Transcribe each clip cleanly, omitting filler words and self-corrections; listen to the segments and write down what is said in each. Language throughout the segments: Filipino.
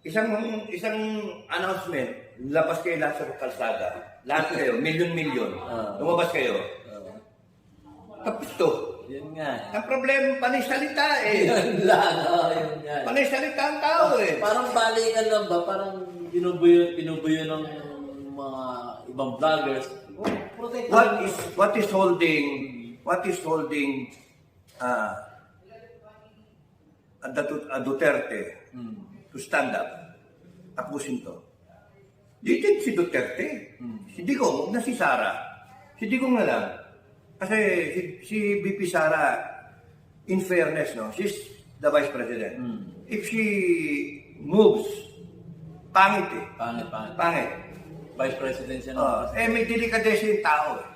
isang announcement, labas kayo lahat sa kalsada. Lahat kayo, milyon-milyon. Lumabas kayo. Tapos to. Yun nga. Ang problema, panay salita eh. Yun lang, yun nga. Panay salita ang tao eh. Parang balikan lang ba? Parang pinubuyo ng mga ibang vloggers. Oh, protect What is holding Duterte to stand up? Tapusin to. Di si Duterte. Si Digong, huwag na si Sara. Si Digong na lang. Kasi si VP Sara, in fairness, no, she's the Vice President. If she moves, pangit eh. Pangit. Vice President siya na. May delikadesa yung tao eh.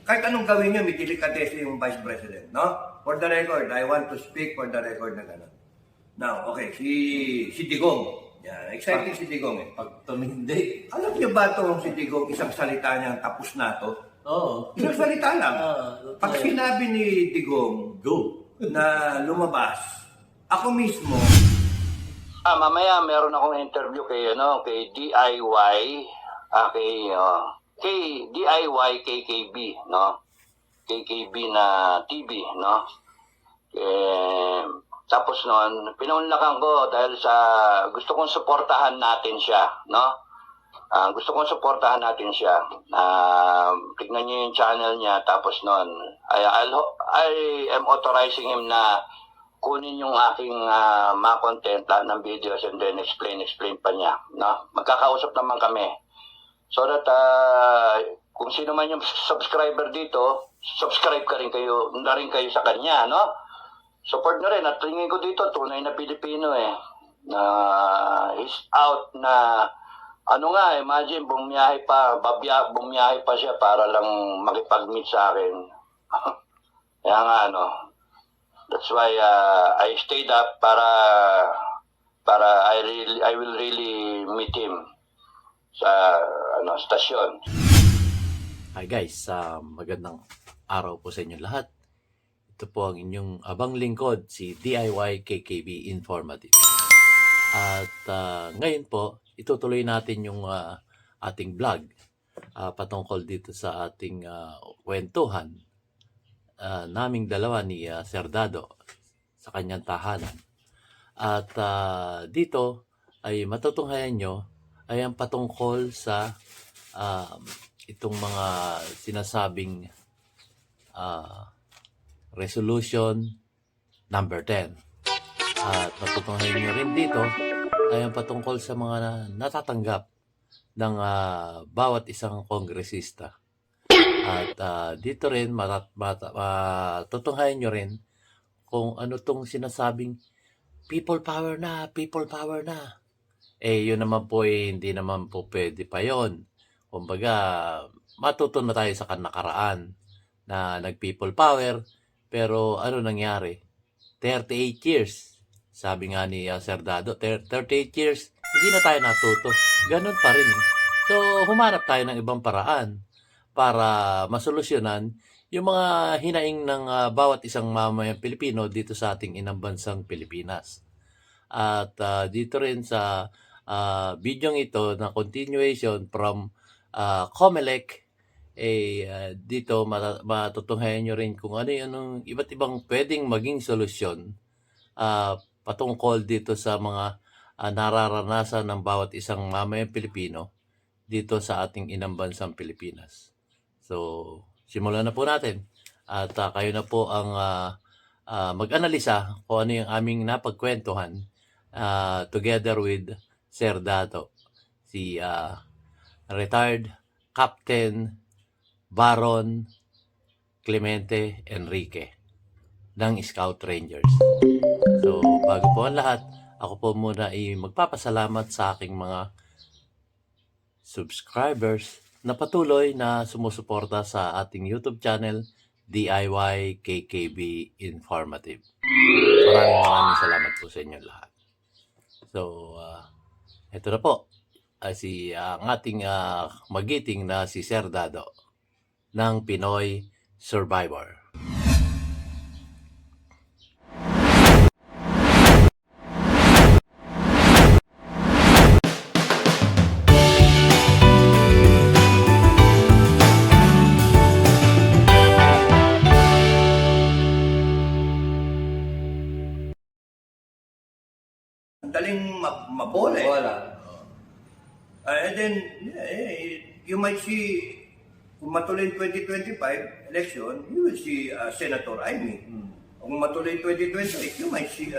Kahit anong gawin niya, may delikadesa yung Vice President, no? For the record, I want to speak for the record na gano'n. Now, okay, si Digong. Yan, exciting si Digong eh. Pag tumindig. Alam niyo ba itong si Digong, isang salita niya, tapos na to? Oo. Isang salita lang. Pag Okay. sinabi ni Digong Go. na lumabas, ako mismo, Mamaya meron akong interview kay DIY, kay DIY KKB, no? KKB na TV, no? Tapos noon, pinaunlakan ko dahil sa gusto kong suportahan natin siya, no? Gusto kong suportahan natin siya. Tignan niyo yung channel niya, tapos noon, I am authorizing him na kunin yung aking mga content ng videos and then explain pa niya, no? Magkakausap naman kami. So that kung sino man yung subscriber dito, subscribe na rin kayo sa kanya, no? Support nyo rin. At tingin ko dito, tunay na Pilipino eh. He's out na, imagine, bumiyahe pa siya para lang makipag-meet sa akin. Kaya nga, that's why I stayed up para I will really meet him sa stasyon. Hi guys, magandang araw po sa inyo lahat. Ito po ang inyong abang lingkod, si DIY KKB Informative. At ngayon po, itutuloy natin yung ating vlog patungkol dito sa ating kwentuhan naming dalawa ni Sir Dado sa kanyang tahanan. At dito ay matutunghayan nyo ay ang patungkol sa itong mga sinasabing resolution number 10. At matutunghayan nyo rin dito ay ang patungkol sa mga natatanggap ng bawat isang kongresista. At dito rin matutunghayan nyo rin kung ano tong sinasabing people power na. Yun naman po hindi naman po pwede pa yun. Kumbaga, matuto na tayo sa nakaraan na nag-people power. Pero ano nangyari? 38 years. Sabi nga ni Sir Dado, 38 years, hindi na tayo natuto. Ganun pa rin. So, humanap tayo ng ibang paraan para masolusyonan yung mga hinaing ng bawat isang mamamayang Pilipino dito sa ating inang bansang Pilipinas. At dito rin sa video ito na continuation from COMELEC, dito matutunghayan nyo rin kung ano yung iba't ibang pwedeng maging solusyon patungkol dito sa mga nararanasan ng bawat isang mamayang Pilipino dito sa ating inang bansang Pilipinas. So, simulan na po natin. At kayo na po ang mag-analisa kung ano yung aming napagkwentuhan together with Sir Dato, si retired Captain Baron Clemente Enrique ng Scout Rangers. So, bago po ang lahat, ako po muna ay magpapasalamat sa aking mga subscribers na patuloy na sumusuporta sa ating YouTube channel, DIY KKB Informative. Maraming salamat po sa inyo lahat. So, ito na po, ang ating magiting na si Sir Dado ng Pinoy Survivor. Ang daling mabola eh. Wala. And then, you might see, kung matuloy yung 2025 election, you will see Senator Amy. Kung matuloy yung 2028, you might see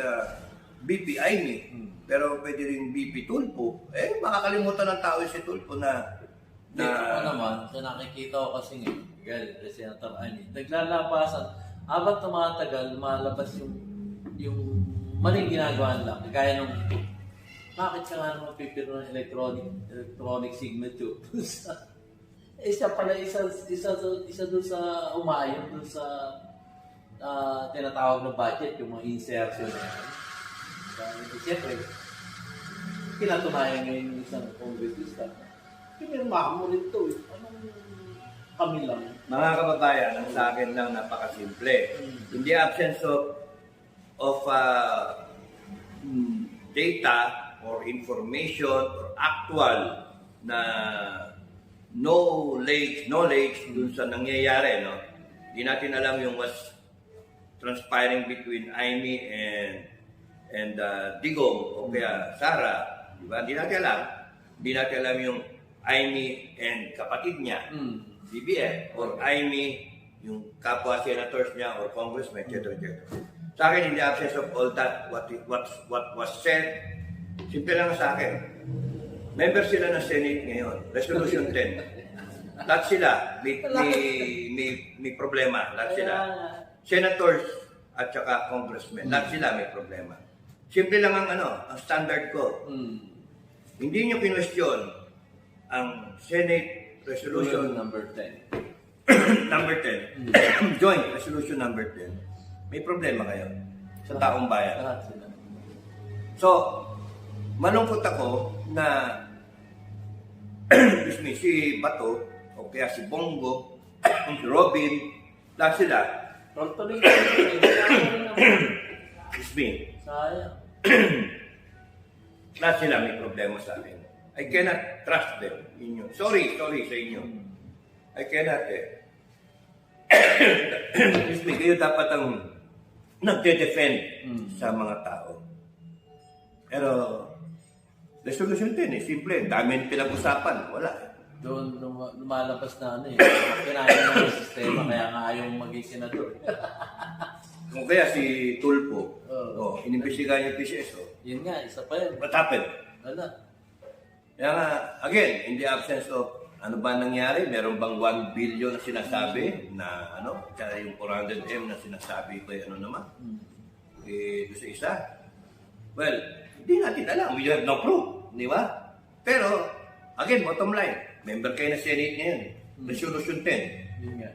BP Amy. Pero pwede rin BP Tulfo. Makakalimutan ng tao si Tulfo na Ako naman, sa nakikita ko kasi ngayon, galing kay Senator Ani, naglalabasan, habang tumatagal, lumalabas yung maling ginagawa nila. Kagaya nung, bakit siya nga naman pipiro ng electronic signature? Isa pala, isa doon sa umayon, doon sa tinatawag na budget, yung mga insertion na yan. Siyempre, pinatunayan ngayon yung isang congressista. Pinirmahan mo rin ito eh. Anong kami lang? mga kababayan, ang sa akin lang napakasimple. In the absence of data or information or actual na knowledge dun sa nangyayari, no? Hindi natin alam yung what's transpiring between Amy and Digong o kaya Sara, di ba? Hindi natin alam. Hindi natin alam yung Amy and kapatid niya, BBM, or Amy, yung kapwa senators niya or congressman, etc. Sa akin, in the absence of all that, what was said, simple lang sa akin. Member sila ng Senate ngayon, Resolution 10. Lahat sila may problema. Lahat sila. Senators at saka congressmen. Lahat sila may problema. Simple lang ang standard ko. Hindi nyo kinwestiyon ang Senate Resolution number 10. number 10. Joint Resolution number 10. May problema kayo sa taong bayan. Lahat sila. So, malungkot ako na excuse me, si Bato o kaya si Bongo, si Robin, lahat sila. Tuloy. Excuse me. Sayang. Lahat sila may problema sa akin. I cannot trust them. Inyo. Sorry sa inyo. I cannot excuse me, kayo dapat ang nagde-defend sa mga tao. Pero, resolution 10 simple. Dami pinag-usapan. Wala. Doon lumalabas na kinaya na yung sistema, kaya nga ayaw maging senador. Kung kaya si Tulfo, inimbestigahan yung PCS. Yun nga, isa pa yun. What happened? Wala. Kaya nga, again, in the absence of ano ba nangyari, meron bang 1 billion na sinasabi na kaya yung 400M na sinasabi ko naman? Doon sa isa. Well, hindi natin alam. We have no proof. Di ba? Pero, again, bottom line, member kayo na Senate ngayon. Resolution 10. Yun nga.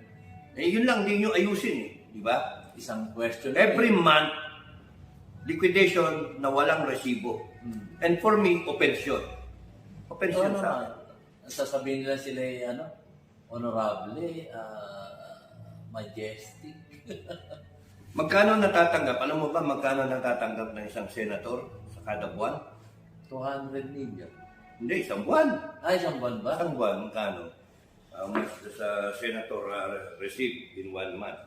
Yun lang din yung ayusin. Di ba? Isang question. Every month, liquidation na walang resibo. And for me, opensyon. Opensyon sa akin. Sasabihin nila sila honorable, majestic. Magkano natatanggap? Alam mo ba magkano natatanggap ng isang senator sa kada buwan? 200 million. Hindi, isang buwan. Isang buwan ba? Isang buwan, magkano? Much sa senator receive in 1 month.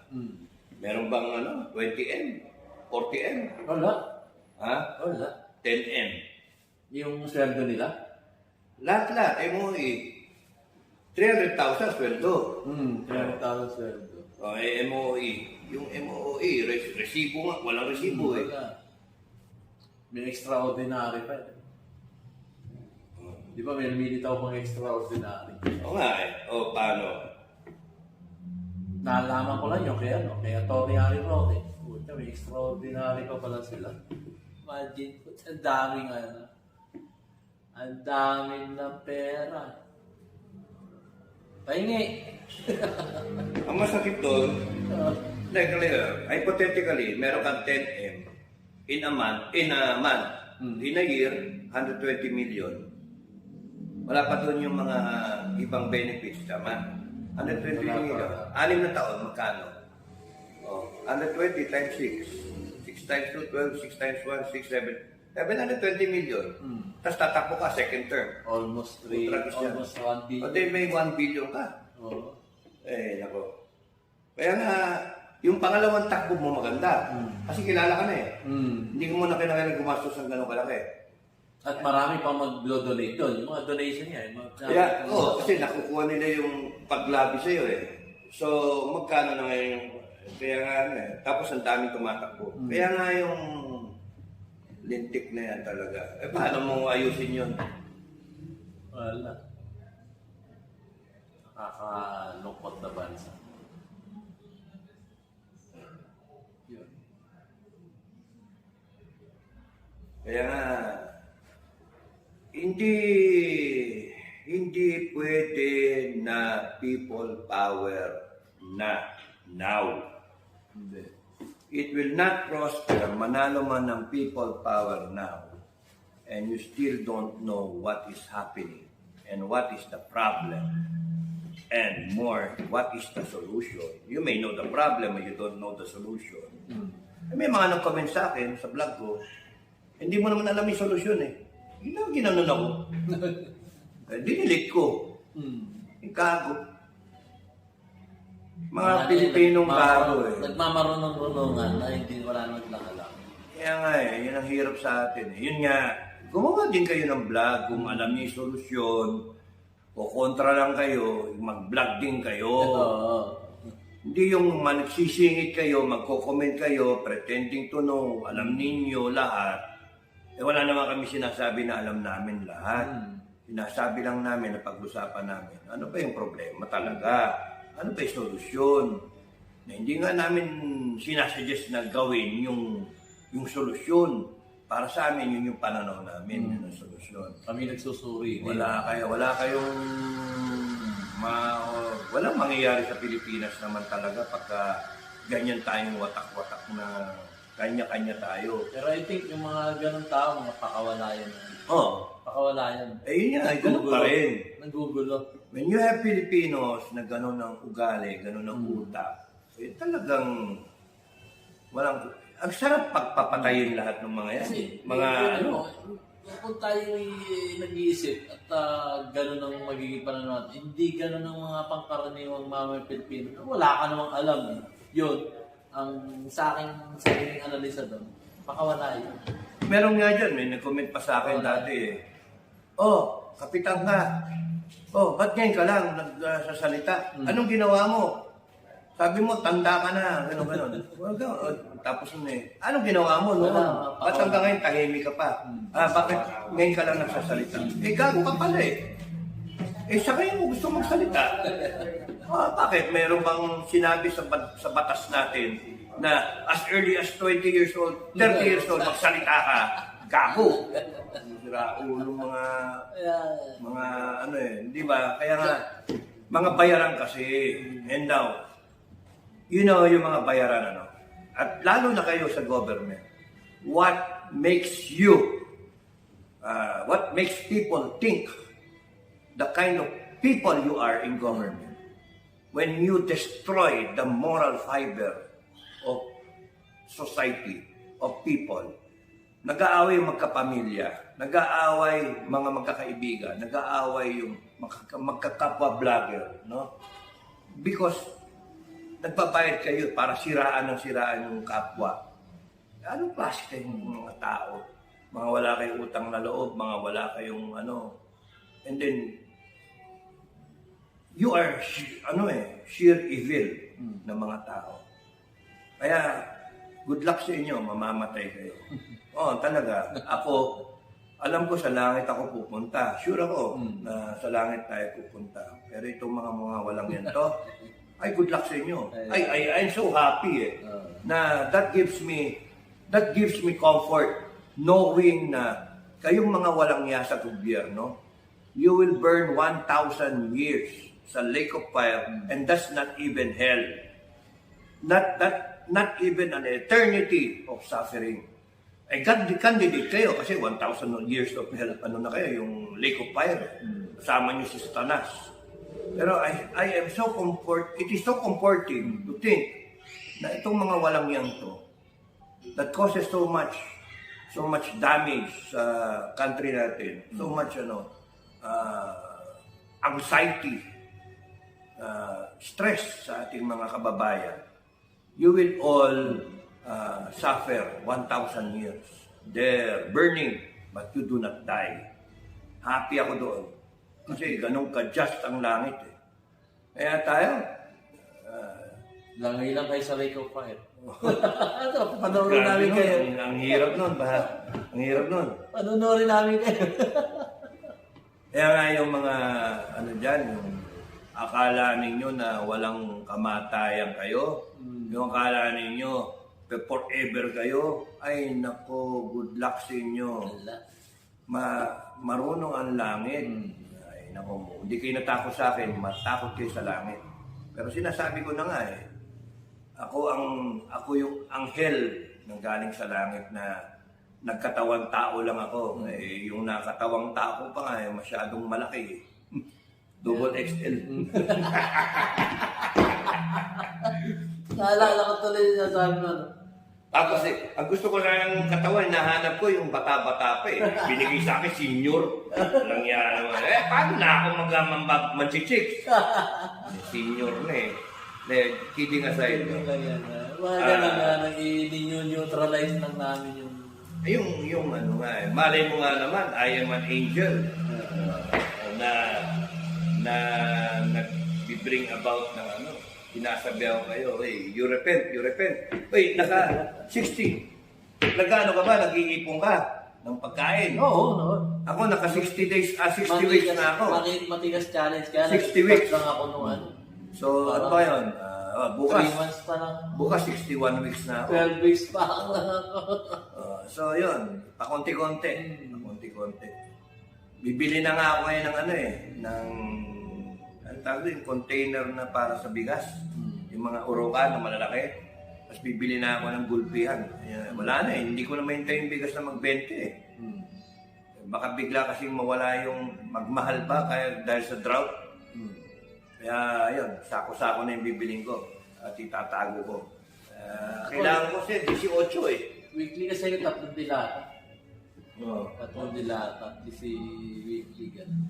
Meron bang 20M? 40M? Wala. Ha? Wala. 10M? Yung sweldo nila? Lahat, MOE. 300,000 sweldo. 300,000 sweldo. MOE. Yung MOE, resibo nga. Walang resibo Wala. May extraordinary pa. Di ba may lumilitaw pang extraordinary? Oo nga paano? Nalaman ko lang yun kaya Tony Harry Roque. Puta, may extraordinary pa pala sila. Imagine, ang daming ang daming ng pera. Pahingi. Ang masakit doon, hypothetically, meron kang 10M in a month, in a year, 120 million. Wala pa doon yung mga ibang benefits, tama? 120 million. 6 na taon, magkano? 120 times 6. 6 times 2, 12, 6 times 1, 6, 7. 720 million. Tapos tatakbo ka, second term. Almost 1 billion. O may 1 billion ka. Oo. Nako. Kaya nga, yung pangalawang takbo mo maganda. Kasi kilala ka na eh. Hindi mo na kailangan gumastos ng gano'ng kalaki. At marami pang mag-donate doon. Yung mga donation niya. Kaya, kasi nakukuha nila yung paglabi sa'yo eh. So, magkano na ngayon yung... Kaya nga, tapos ang daming tumatakbo. Kaya nga yung lintik na yan talaga. Eh, paano mo ayusin yun? Wala. Nakakalungkot na bansa. Yun. Kaya nga, hindi pwede na people power na now. Hindi. It will not prosper, manalo man ng people power now, and you still don't know what is happening and what is the problem, and more, what is the solution. You may know the problem, but you don't know the solution. May mga nag-comment sa akin sa vlog ko, hindi mo naman alam yung solusyon eh. Ginanon ako. Dinilit ko. Ikago. Mga Pilipinong gago eh. Nagmamarunong-runungan na hindi wala nang alam. Kaya nga eh, yun ang hirap sa atin. Yun nga, gumawa din kayo ng vlog kung alam niyo yung solusyon o kontra lang kayo, mag-vlog din kayo. Hindi yung nagsisingit kayo, magko-comment kayo, pretending to know, alam ninyo lahat. Eh wala naman kami sinasabi na alam namin lahat. Sinasabi lang namin na pag-usapan namin. Ano ba yung problema talaga? Ano ba yung solusyon? Na hindi nga namin sinasuggest na gawin yung solusyon. Para sa amin, yun yung pananaw namin, yun ang solusyon. Kami nagsusuri. Wala kayong walang mangyayari sa Pilipinas naman talaga pagka ganyan tayong watak-watak na kanya-kanya tayo. Pero I think yung mga ganun tao, mga pakawalayan. Pakawalayan. Eh yun nga, ganun pa rin. Nagugulo. When you have Filipinos na gano'n ang ugali, gano'n ang utak, eh talagang walang... Ang sarap pagpapatayin lahat ng mga yan. Kasi, Mga kung tayo nag-iisip at gano'n ang magiging pananaw natin, hindi gano'n ang mga pangkaraniwang mga Pilipino. Wala ka namang alam. Yun, ang sa aking sariling analisa doon, pakawala yun. Meron nga dyan, may nag-comment pa sa akin dati eh. Oh, kapitan ka. Oh, ba't ngayon ka lang nagsasalita? Anong ginawa mo? Sabi mo, tanda ka na, gano'n. Tapos anong ginawa mo noon? Ba't hanggang ngayon tahimik ka pa? Bakit ngayon ka lang nagsasalita? Eh, gago ka pala eh. Eh, sa kayo mo gusto magsalita. Bakit? Meron bang sinabi sa batas natin na as early as 20 years old, 30 years old, magsalita ka? Gago! Sira ulo mga ano eh, di ba? Kaya nga, mga bayaran kasi. And now, you know yung mga bayaran ano. At lalo na kayo sa government, what makes people think the kind of people you are in government when you destroy the moral fiber of society, of people. Nag-aaway yung magkapamilya, nag-aaway mga magkakaibigan, nag-aaway yung magkakapwa-vlogger, no? Because nagbabayad kayo para siraan yung kapwa. Anong klase kayong mga tao? Mga wala kayong utang na loob, mga wala kayong ano. And then, you are, sheer evil na mga tao. Kaya, good luck sa inyo, mamamatay kayo. Talaga. Ako, alam ko sa langit ako pupunta. Sure ako na sa langit tayo pupunta. Pero itong mga walang yan to, ay good luck sa inyo. I'm so happy na that gives me comfort knowing na kayong mga walang niya sa gobyerno, you will burn 1,000 years sa lake of fire and that's not even hell. Not even an eternity of suffering. Ay candidate kayo kasi 1,000 years of hell, ano na kayo, yung lake of fire. Kasama niyo si Satanas. Pero I am so it is so comforting to think na itong mga walang yan to that causes so much damage sa country natin, so much anxiety, stress sa ating mga kababayan. you will all suffer 1,000 years. They're burning, but you do not die. Happy ako doon. Kasi ganun ka-just ang langit eh. Kaya tayo, Langay lang kayo sa Lake of Fire. Panoorin namin kayo. Ang hirap nun, ang hirap nun. Panoorin namin kayo. Kaya nga yung mga, ano dyan, yung akala ninyo na walang kamatayan kayo, yung akala ninyo forever kayo, ay nako, good luck sa inyo. Marunong ang langit. Ay nako, hindi kayo natakot sa akin, matakot kayo sa langit. Pero sinasabi ko na nga eh, ako yung anghel ng galing sa langit na nagkatawang tao lang ako. Eh, yung nakatawang tao pa nga, masyadong malaki. Double XL. Naalala ko tuloy yung sasabi mo. Tapos ang gusto ko lang ng katawan, nahanap ko yung bata-bata pa eh. Binigay sa akin, senior. Lang yan naman. Paano na ako mag-manchichicks? Senior na eh. Kidding aside. Mga ganun nga, i-neutralize lang namin Yung ano nga eh, malay mo nga naman, I am an angel na nag-bring about ng ano, sinasabihan ko kayo, hey, you repent. Hey, naka 60. Nagano ka ba? Nag-iipon ka ng pagkain? Oo. Ako naka 60 days, 60 weeks na ako. Matigas challenge. Kaya 60 weeks. lang ako nung ano. So, ano ba yun? Bukas. 3 months pa lang. Bukas 61 weeks na ako. 12 weeks pa lang ako. So, yun. Pakunti-kunti. Bibili na nga ako ngayon ng ano eh, ng ang tawag doon, container na para sa bigas. Yung mga urukan na malalaki. Tapos bibili na ako ng gulpihan. Wala na eh. Hindi ko na mahintay yung bigas na mag-20 eh. Baka bigla kasing mawala yung magmahal pa dahil sa drought. Kaya yun, sako-sako na yung bibiling ko at itatago ko. Kailangan ko kasi 18 eh. Weekly kasi yung 3 dilata. Oo. 3 dilata. Kasi weekly ganun.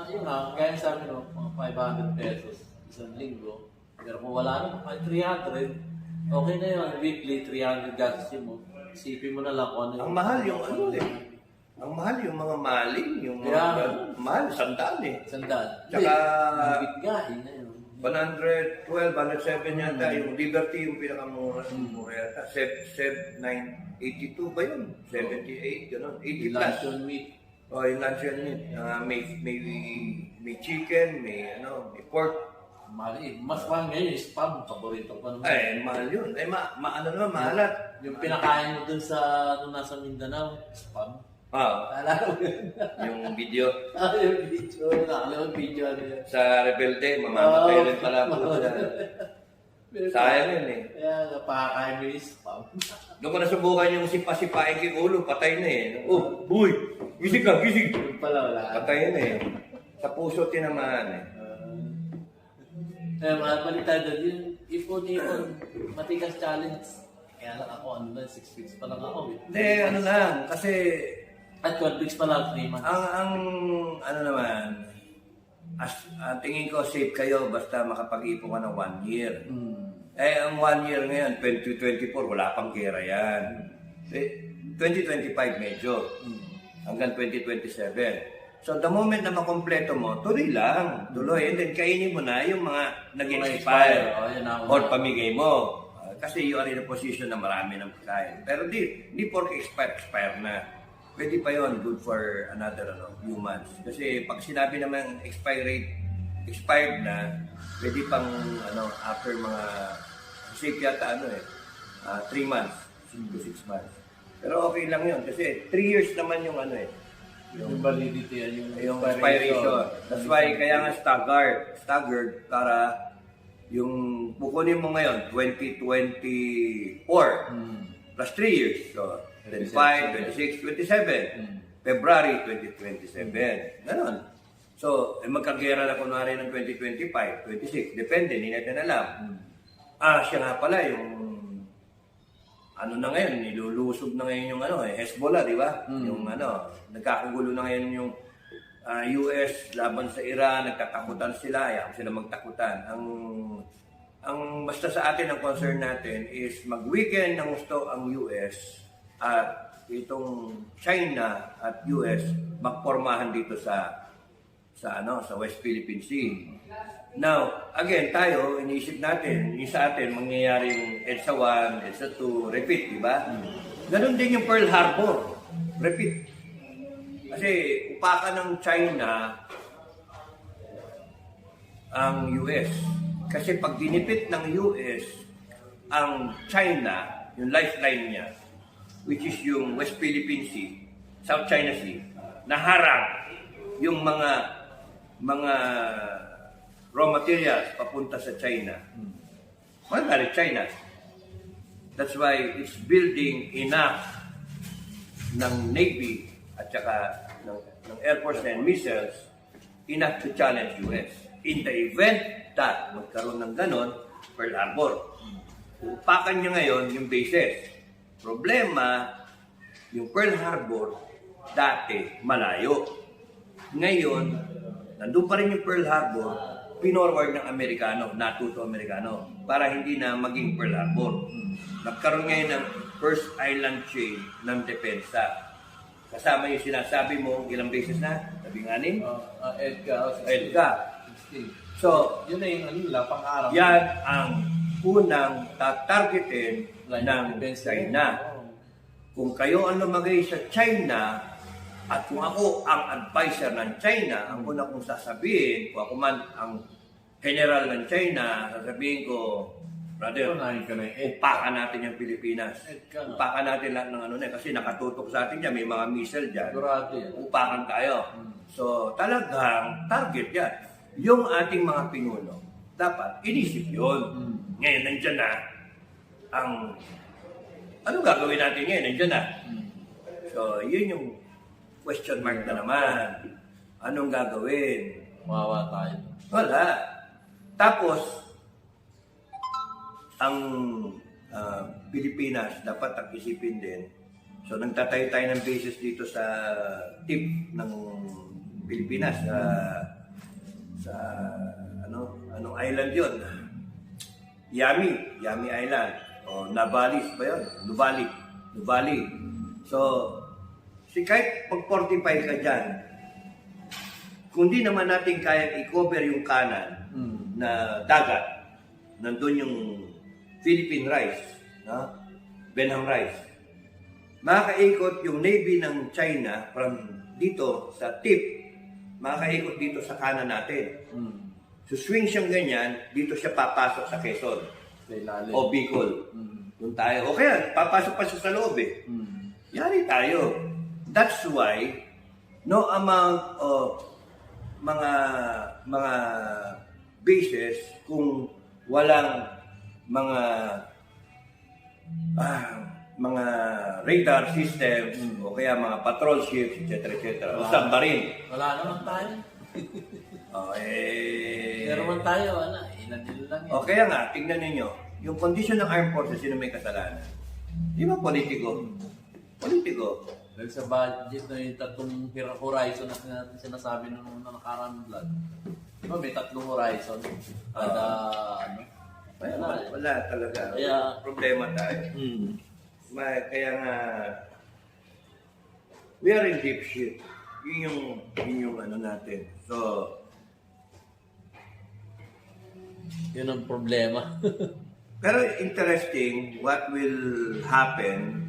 Yun nga, kaya sabi no, mga 500 pesos isang linggo. Pero kung wala naman, 300, okay na yun. Weekly, 300 gastos mo. Isipin mo na lang kung ano Ang mahal yung ano eh. Ang mahal yung mga maling, yung mga mahal, sandaan eh. Sandal. Tsaka biggahin na yun. 112, 107 yata, yung Liberty yung pinakamura yata. 82 ba yun? 78, gano'n. 80 plus. Luncheon meat. Yung luncheon meat. May chicken, may pork. Mali. Mas mahal ngayon yung spam. Paborito ko naman. Ay, mahal yun. Ay, ano naman, mahalat. Yung pinakain mo dun sa nasa Mindanao, spam. Alala mo yun? Yung video. Yung video. Nakalimutan video ano yun. Sa Rebelde, mamamatay rin pala po sa... Sayang yun eh. Kaya napakakain mo yung spam. Doon ko nasubukan yung sipa-sipain kay ulo, patay na eh. Oh, boy! Gising ka, gising! Yung pala wala. Patay na eh. Sa puso tinamaan eh. Mga balita doon, yung ipon-ipon, matigas challenge. Kaya lang ako, 6 weeks pa lang ako. Hindi, ano lang, kasi... At 12 weeks pa lang, 3 months. Ang ano naman, tingin ko safe kayo basta makapag-ipon ka ng 1 year. Ang 1 year ngayon, 2024, wala pang gera yan. 2025 medyo. Hanggang 2027. So the moment na makompleto mo, tuloy lang. Tuloy. And then kainin mo na yung mga nag-expire. Or pamigay mo. Kasi you are in a position na marami ng pagkain. Pero di pork expire na. Pwede pa yon, good for another few months. Kasi pag sinabi naman expired na, pwede pang after mga safe yata 3 months to 6 months. Pero okay lang yun kasi 3 years naman yung yung validity yung expiration. That's why kaya nga staggered para yung bukunin mo ngayon 2024 plus 3 years. So 25, 26, 27. February 2027. Ganon. So, magkagera na kunwari ng 2025, 26. Depende, hindi natin alam. Siya nga pala yung na ngayon, nilulusob na ngayon yung Hezbollah, di ba? Yung nagkakagulo na ngayon yung US laban sa Iran, nagtatakutan sila, ayaw sila magtakutan. ang basta sa atin, ang concern natin is mag-weekend ng gusto ang US at itong China at US magpormahan dito sa West Philippine Sea. Now, again, tayo, iniisip natin, yung sa atin, mangyayari yung EDSA 1, EDSA 2, repeat, di ba? Ganon din yung Pearl Harbor, repeat. Kasi upakan ng China ang US. Kasi pag dinipit ng US ang China, yung lifeline niya, which is yung West Philippine Sea, South China Sea, naharang yung mga raw materials papunta sa China. Magalit China. That's why it's building enough ng Navy at saka ng Air Force and missiles enough to challenge US. In the event that magkaroon ng ganon, Pearl Harbor. Upakan niya ngayon yung bases. Problema, yung Pearl Harbor, dati malayo. Ngayon, nandun pa rin yung Pearl Harbor, pinorward ng Amerikano, natuto Amerikano, para hindi na maging Pearl Harbor. Nagkaroon ngayon ng first island chain ng depensa. Kasama yung sinasabi mo, ilang beses na? 16? EDCA. So, yun na yung pang-araw. yan ang unang tatargetin ng China. Kung kayo ang lumagay sa China, at kung ako ang advisor ng China, ang una kong sasabihin, kung ako man ang general ng China, sasabihin ko, brother, upakan natin yung Pilipinas. Upakan natin lahat ng kasi nakatutok sa atin dyan, may mga missile dyan. Upakan tayo. So, talagang target yan. Yung ating mga pinuno, dapat inisip yun. Ngayon, nandyan na ang... Ano gagawin natin ngayon? Nandyan na. So, yun yung question mark na naman. Anong gagawin? Mawawa tayo. Wala. Tapos, ang Pilipinas, dapat ang-isipin din. So, nagtatayo tayo ng bases dito sa tip ng Pilipinas. Sa anong island yun? Yami Island. O Navalis ba yun? Nuvali. So, kahit pag-45 ka dyan, kung di naman natin kayang i-cover yung kanan na dagat, nandun yung Philippine rice, no? Benham rice. Makakaikot yung Navy ng China from dito sa tip, makakaikot dito sa kanan natin. So swing siyang ganyan, dito siya papasok sa Quezon o Bicol. Doon tayo. O kaya, papasok pa siya sa loob eh. Yari tayo. That's why, no amount of mga bases kung walang mga radar systems o kaya mga patrol ships, etc. O submarine. Wala naman tayo. Pero man tayo, ilan lang yun. O kaya nga, tingnan ninyo, yung condition ng armed forces, sino may kasalanan? Di ba politiko? Dahil sa budget na yung tatlong horizon na sinasabi nung nakaraang vlog. Di ba may tatlong horizon? Wala talaga. Kaya, problema tayo. Kaya nga, we are in deep shit. Yun yung natin. So, yun ang problema. pero interesting what will happen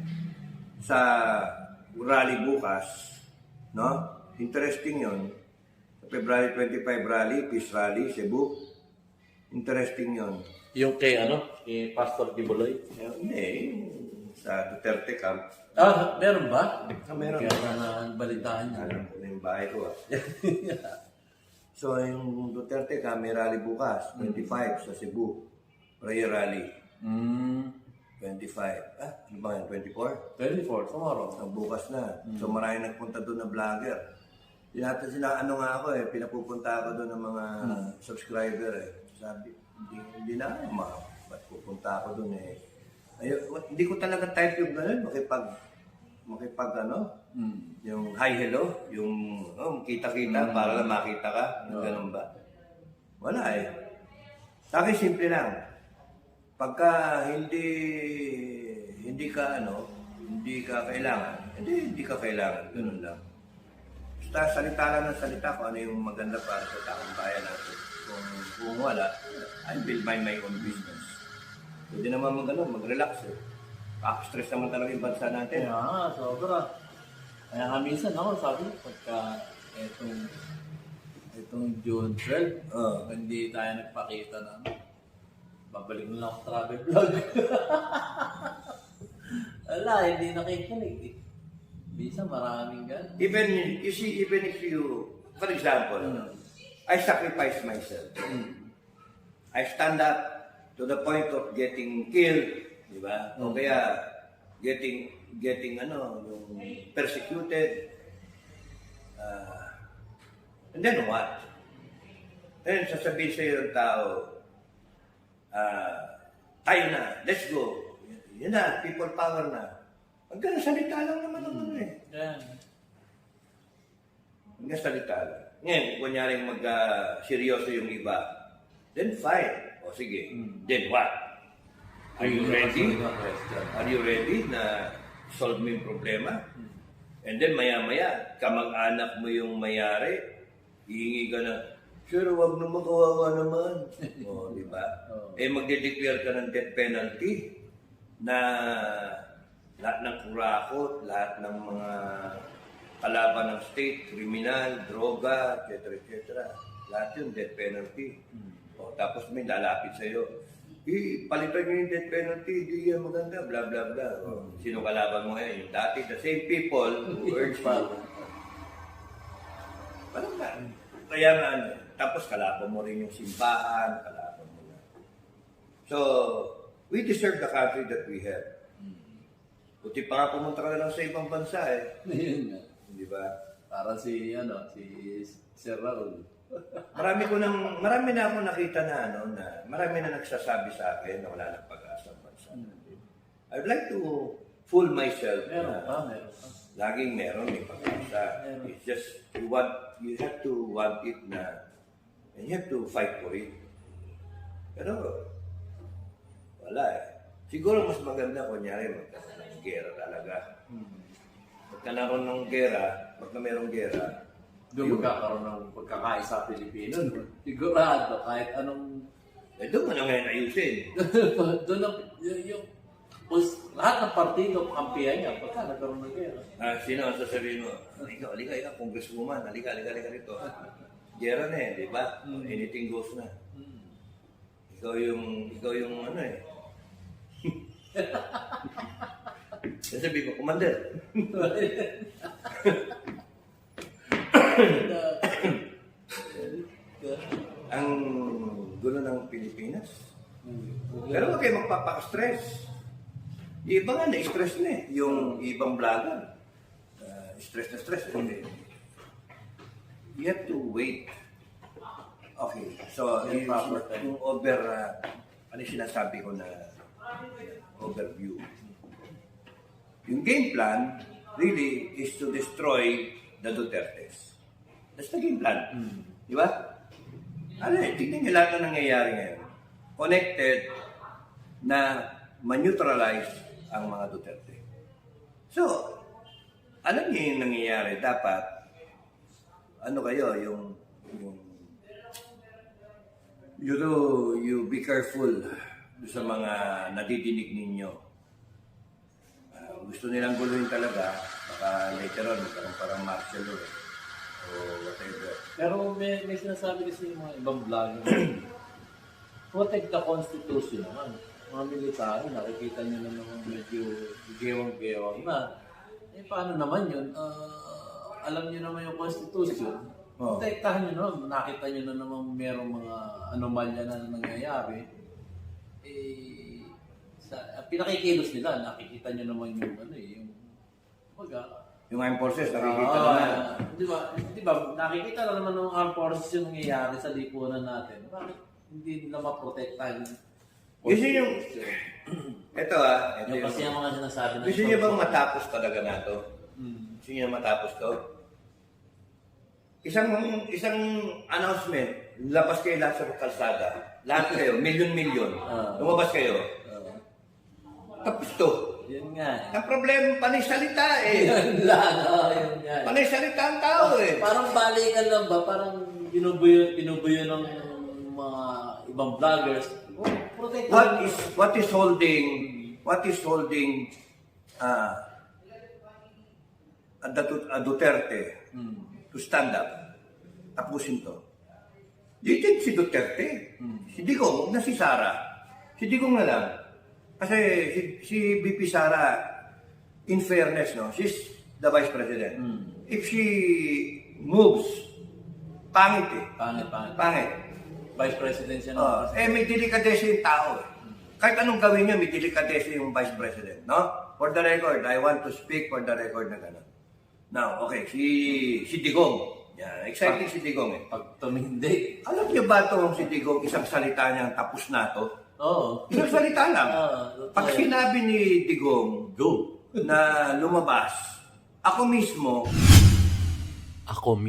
sa rally bukas, no? Interesting yun. Sa February 25 rally, Peace Rally, Cebu. Interesting yun. Yung kay Pastor Kibuloy? Hindi, sa Duterte Camp. Meron ba? Meron. Kaya nabalitaan niya. Alam ko na yung bahay ko. So, yung Duterte Camp, may rally bukas, 25 sa Cebu. Prayer rally. 25. Ano ba yan? 24? 24, tomorrow. Ang bukas na. So maraming nagpunta doon na vlogger. Ako pinapupunta ako doon ng mga subscriber eh. Sabi, hindi na ako ba't pupunta ako doon eh. Hindi ko talaga type yung gano'n, makipag yung hi hello, yung kita-kita para lang makita ka, yung gano'n ba? Wala eh. Sa akin simple lang. pagka hindi ka kailangan, hindi ka kailangan, ganun lang. Basta salita lang ng salita kung ano yung maganda para sa taong bayan natin. Kung wala, I will mind my own business. Pwede naman mag-relax eh. Stress naman talaga yung bansa natin. Kaya nga, sobra. Kaya nga minsan ako, sabi ko, pagka itong June 12, hindi tayo nagpakita na babalik na lang ako travel vlog. Wala, hindi nakikinig eh. Bisa maraming gan. Even if you, for example, I sacrifice myself. I stand up to the point of getting killed, di ba? O kaya getting yung persecuted. And then what? Then sasabihin sa iyo ng tao, tayo na, let's go. Yun na, people power na. Hanggang salita lang naman ang ano eh. Yan. Hanggang salita lang. Ngayon, kunyaring seryoso yung iba, then fine. O sige, then what? Are you ready? Are you ready na solve mo yung problema? And then maya-maya, kamag-anak mo yung mayari, hihingi ka na, sir, wag na makawawa naman. O, di ba? Eh, magde-declare ka ng death penalty na lahat ng kurakot, lahat ng mga kalaban ng state, kriminal, droga, etc. Lahat yun, death penalty. O, tapos may lalapit sa'yo. Palitan nyo yung death penalty, di yan maganda, bla bla bla. O, sino kalaban mo ngayon? Yung dati, the same people who urge you. Parang nga. Kaya nga, tapos kalaban mo rin yung simbahan, kalaban mo na. So, we deserve the country that we have. Buti pa nga pumunta ka na lang sa ibang bansa eh. Yun nga. Di ba? Para si Sir Raul. Marami na ako nakita na marami na nagsasabi sa akin na wala nang pag-asa ang bansa natin. I'd like to fool myself Meron pa. laging may pag-asa. Meron. It's just you have to want it na, and you have to fight for it. Pero wala eh. Siguro mas maganda kunyari magkaroon ng gera talaga. Magkanaroon ng gera, pagka merong gera, Doon magkakaroon ng pagkakaisa sa Pilipino. No? Sigurado, kahit anong... doon mo na ngayon ayusin. Doon yung lahat ng partido, kampiyan niya, pagka nagkaroon ng gera. Sino ang sasabihin mo? Halika, congresswoman, halika rito. Gera na eh, di ba? Anything goes na. Ikaw yung ano eh. Sasabihin ko, Commander. Ang gulo ng Pilipinas. Pero huwag kayo magpapaka-stress. Yung iba nga na-stress na eh. Yung ibang vlogger. Stress na stress. You have to wait. Okay. So, yung ano yung sinasabi ko na overview. Yung game plan really is to destroy the Dutertes. That's the game plan. Di ba? Tignan niyo lahat na nangyayari ngayon. Connected na ma-neutralize ang mga Duterte. So, alam niyo yung nangyayari. Dapat, you be careful sa mga nadidinig ninyo. Gusto nilang guluhin talaga, baka later on, parang martial law o whatever. Pero may sinasabi kasi yung mga ibang vlogger, protect the Constitution naman. Mga military, nakikita nyo na naman medyo gewang-gewang na. Eh, paano naman yun? Alam nyo naman yung Constitution. Protektahan nyo naman. Nakita nyo na naman merong mga anomalya na nangyayari. Pinakikilos nila, nakikita nyo naman yung Yung armed forces, nakikita naman. Di ba, nakikita na naman ng armed forces yung nangyayari sa lipunan natin. Bakit hindi nila maprotektahan? Gusto nyo, ito Yung kasi ang mga sinasabi na... Gusto nyo bang matapos talaga na ito? Gusto nyo matapos to? isang announcement, labas kayo lahat sa kalsada. Lahat kayo, milyon-milyon. Lumabas kayo. Tapos to. Yun nga. Ang problema, panay salita eh. Yun lang. Yun nga. Panay salita ang tao eh. Parang balikan lang ba? Parang binubuyo ng mga ibang vloggers. Oh, protect What is holding Duterte to stand up? Tapusin to. Do you think si Duterte? Si Digong, huwag na si Sara. Si Digong na lang. Kasi si VP Sara, in fairness, no, she's the Vice President. If she moves, pangit eh. Pangit. Vice President siya na. May delikadesa yung tao eh. Kahit anong gawin niya, may delikadesa yung Vice President, no? For the record, I want to speak for the record na gano'n. Now, okay, si Digong. Yan, exciting si Digong eh. Pag tumindi. Alam niyo ba itong si Digong, isang salita niyang tapos na to? Oo. Isang salita lang. Pag Totoo. sinabi ni Digong Go. na lumabas, ako mismo, Ako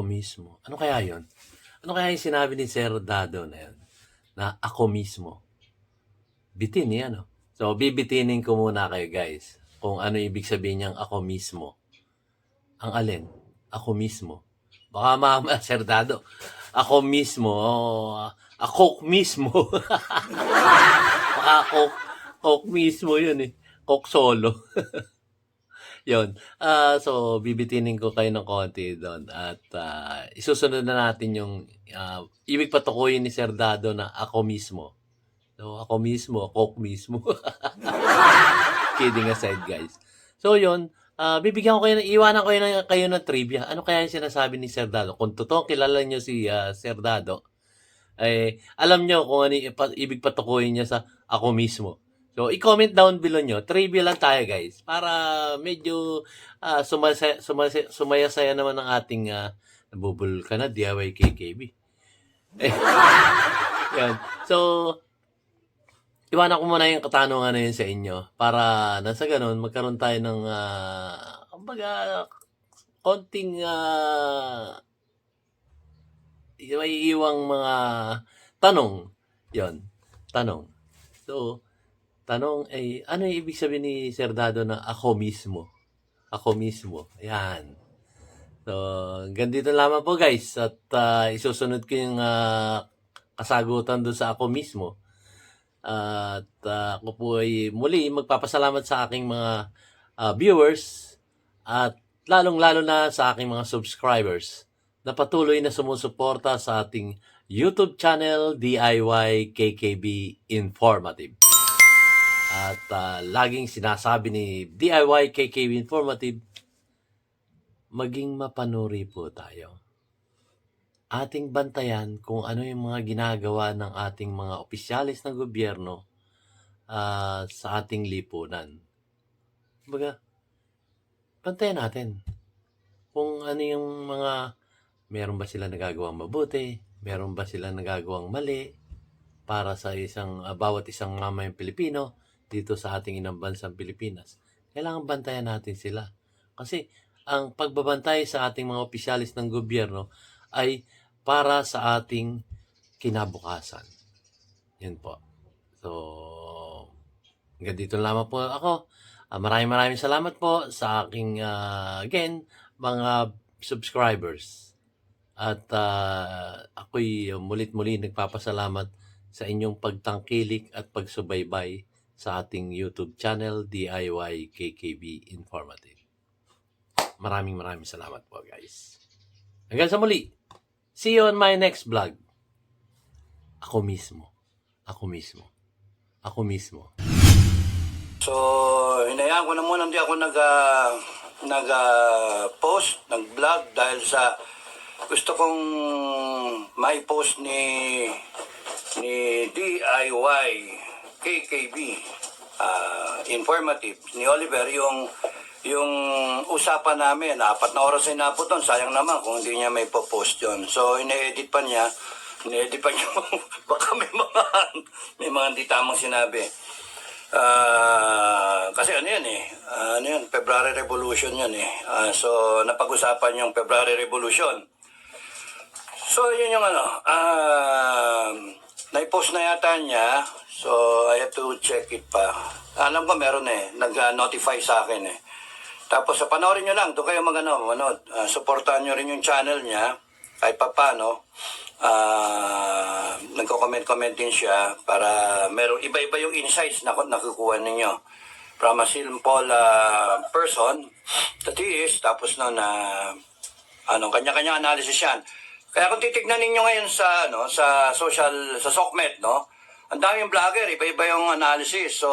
mismo. Ano kaya yon? Ano kaya yung sinabi ni Sir Dado na yun? Na ako mismo. Bitin yan, no? So, bibitinin ko muna kayo, guys. Kung ano ibig sabihin niyang ako mismo. Ang alin? Ako mismo. Baka Sir Dado. Ako mismo. Ako mismo. Baka Coke mismo yun eh. Coke solo. Yun. So, bibitinin ko kayo ng konti doon. At isusunod na natin yung ibig patukuyin ni Sir Dado na ako mismo. So, ako mismo, Coke mismo. Kidding aside, guys. So, yun. Bibigyan ko kayo, iwanan ko kayo ng trivia. Ano kaya yung sinasabi ni Sir Dado? Kung totoo, kilala nyo si Sir Dado, alam nyo kung ano ibig patukuyin niya sa ako mismo. So, i-comment down below nyo. Trivia lang tayo, guys. Para medyo sumayasaya naman ng ating nabubul ka na, DIY KKB. Yan. So, iwanan ko muna yung katanungan na yun sa inyo. Para nasa ganun, magkaroon tayo ng kumbaga, konting may iwang mga tanong. Yon, tanong. So, tanong ay, ano yung ibig sabihin ni Sir Dado na ako mismo? Ako mismo. Ayan. So, ganito lamang po, guys. At isusunod ko yung kasagutan doon sa ako mismo. At ako po ay muli magpapasalamat sa aking mga viewers at lalong-lalo na sa aking mga subscribers na patuloy na sumusuporta sa ating YouTube channel DIY KKB Informative. At laging sinasabi ni DIY KKB Informative, maging mapanuri po tayo. Ating bantayan kung ano yung mga ginagawa ng ating mga opisyalis ng gobyerno sa ating lipunan. Kumbaga, bantayan natin kung ano yung mga, meron ba sila nagagawang mabuti, meron ba sila nagagawang mali para sa bawat isang mamayang Pilipino dito sa ating inang bansang Pilipinas. Kailangan bantayan natin sila. Kasi ang pagbabantay sa ating mga opisyalis ng gobyerno ay para sa ating kinabukasan. Yan po. So, hanggang dito lamang po ako. Maraming salamat po sa aking, again, mga subscribers. At ako'y mulit-muli nagpapasalamat sa inyong pagtangkilik at pagsubaybay sa ating YouTube channel, DIY KKB Informative. Maraming salamat po, guys. Hanggang sa muli. See you on my next vlog. Ako mismo. So, hinayaan ko na muna hindi ako nag-post, nag-vlog dahil sa gusto kong may post ni DIY KKB Informative ni Oliver yung usapan namin, 4 na oras ay naputon, sayang naman kung hindi niya may post yun. So, ine-edit pa niya baka may mga hindi tamang sinabi. Kasi ano yan eh, ano yun, February Revolution yun eh. So, napag-usapan yung February Revolution. So, yun yung ano, naipost na yata niya. So, I have to check it pa. Alam ko meron eh, nag-notify sa akin eh. Tapos, panoorin nyo lang, doon kayo manood. Supportahan nyo rin yung channel niya, kahit pa paano. Nagko-comment din siya para meron iba-iba yung insights na nakukuha ninyo from a simple person that he is, tapos kanya-kanya analysis yan. Kaya kung titignan ninyo ngayon sa SOCMED, no, ang daming vlogger, iba-iba yung analysis. So